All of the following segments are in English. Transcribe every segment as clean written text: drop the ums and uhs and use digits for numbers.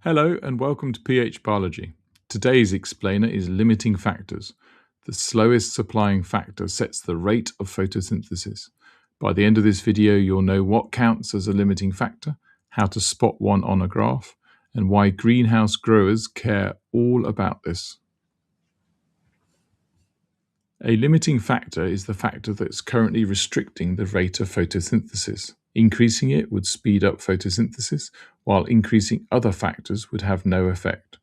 Hello and welcome to pH Biology. Today's explainer is limiting factors. The slowest supplying factor sets the rate of photosynthesis. By the end of this video, you'll know what counts as a limiting factor, how to spot one on a graph, and why greenhouse growers care all about this. A limiting factor is the factor that's currently restricting the rate of photosynthesis. Increasing it would speed up photosynthesis, while increasing other factors would have no effect.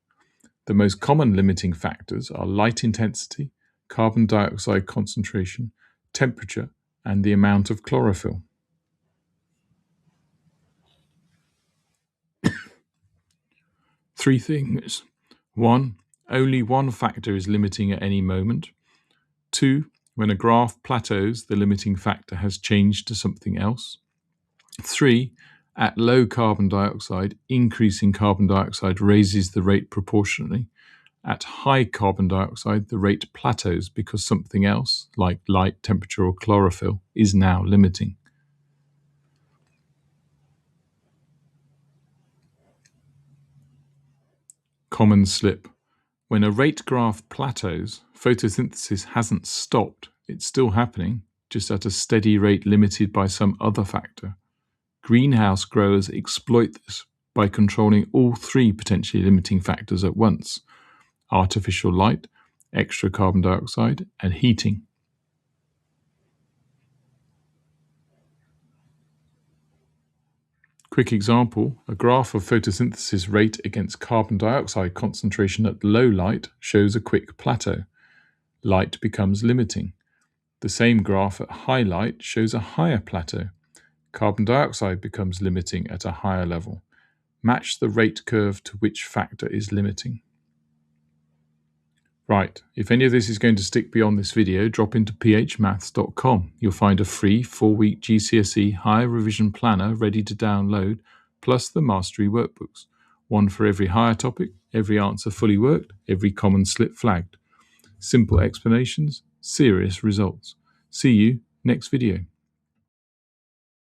The most common limiting factors are light intensity, carbon dioxide concentration, temperature, and the amount of chlorophyll. Three things. 1. Only one factor is limiting at any moment. 2. When a graph plateaus, the limiting factor has changed to something else. 3. At low carbon dioxide, increasing carbon dioxide raises the rate proportionally. At high carbon dioxide, the rate plateaus because something else, like light, temperature, or chlorophyll, is now limiting. Common slip. When a rate graph plateaus, photosynthesis hasn't stopped. It's still happening, just at a steady rate limited by some other factor. Greenhouse growers exploit this by controlling all three potentially limiting factors at once: artificial light, extra carbon dioxide, and heating. Quick example, a graph of photosynthesis rate against carbon dioxide concentration at low light shows a quick plateau. Light becomes limiting. The same graph at high light shows a higher plateau. Carbon dioxide becomes limiting at a higher level. Match the rate curve to which factor is limiting. Right, if any of this is going to stick beyond this video, drop into phmaths.com. You'll find a free 4-week GCSE higher revision planner ready to download, plus the mastery workbooks. One for every higher topic, every answer fully worked, every common slip flagged. Simple explanations, serious results. See you next video.